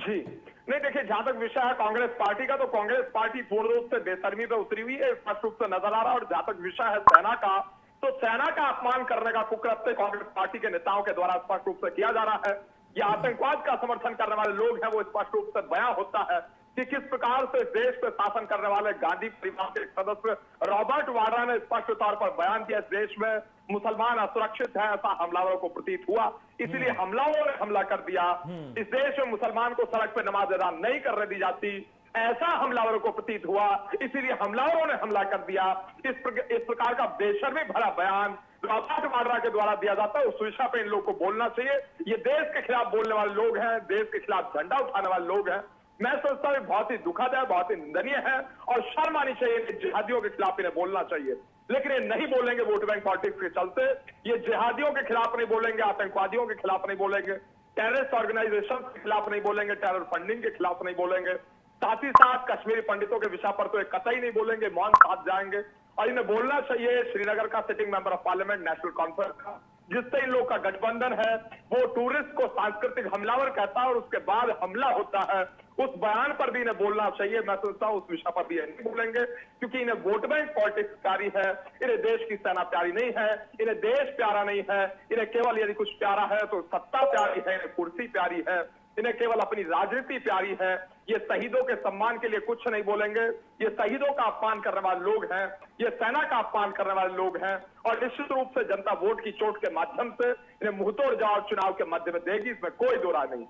जी नहीं, देखिए जहां तक विषय है कांग्रेस पार्टी का, तो कांग्रेस पार्टी पूर्ण रूप से बेशर्मी पे उतरी हुई है, स्पष्ट रूप से नजर आ रहा है। और जहां तक विषय है सेना का, तो सेना का अपमान करने का कुकृत्य कांग्रेस पार्टी के नेताओं के द्वारा स्पष्ट रूप से किया जा रहा है। या आतंकवाद का समर्थन करने वाले लोग हैं, वो स्पष्ट रूप से बयां होता है कि किस प्रकार से देश पे शासन करने वाले गांधी परिवार के सदस्य रॉबर्ट वाड्रा ने स्पष्ट तौर पर बयान दिया, देश में मुसलमान असुरक्षित है, ऐसा हमलावरों को प्रतीत हुआ, इसलिए हमलावरों ने हमला कर दिया। इस देश में मुसलमान को सड़क पे नमाज अदा नहीं करने दी जाती, ऐसा हमलावरों को प्रतीत हुआ, इसीलिए हमलावरों ने हमला कर दिया। इस प्रकार का बेशर्मी भरा बयान रॉबर्ट वाड्रा के द्वारा दिया जाता है, उस विषय पे इन लोग को बोलना चाहिए। ये देश के खिलाफ बोलने वाले लोग हैं, देश के खिलाफ झंडा उठाने वाले लोग हैं। मैं सोचता हूँ बहुत ही दुखद है, बहुत ही निंदनीय है और शर्म आनी चाहिए। जिहादियों के खिलाफ इन्हें बोलना चाहिए, लेकिन ये नहीं बोलेंगे वोट बैंक पॉलिटिक्स के चलते। ये जिहादियों के खिलाफ नहीं बोलेंगे, आतंकवादियों के खिलाफ नहीं बोलेंगे, टेररिस्ट ऑर्गेनाइजेशन के खिलाफ नहीं बोलेंगे, टेरर फंडिंग के खिलाफ नहीं बोलेंगे, साथ ही साथ कश्मीरी पंडितों के विषय पर तो एक कतई नहीं बोलेंगे, मौन साथ जाएंगे। और इन्हें बोलना चाहिए श्रीनगर का sitting member of parliament national conference का, जिससे इन लोग का गठबंधन है, वो टूरिस्ट को सांस्कृतिक हमलावर कहता है और उसके बाद हमला होता है, उस बयान पर भी इन्हें बोलना चाहिए। मैं सोचता हूं उस विषय पर भी नहीं बोलेंगे, क्योंकि इन्हें वोट बैंक पॉलिटिक्स प्यारी है, इन्हें देश की सेना प्यारी नहीं है, इन्हें देश प्यारा नहीं है, इन्हें केवल यदि कुछ प्यारा है तो सत्ता प्यारी है, इन्हें कुर्सी प्यारी है, इन्हें केवल अपनी राजनीति प्यारी है। ये शहीदों के सम्मान के लिए कुछ नहीं बोलेंगे, ये शहीदों का अपमान करने वाले लोग हैं, ये सेना का अपमान करने वाले लोग हैं। और निश्चित रूप से जनता वोट की चोट के माध्यम से इन्हें मुंहतोड़ जवाब चुनाव के मध्य में देगी, इसमें कोई दो राय नहीं।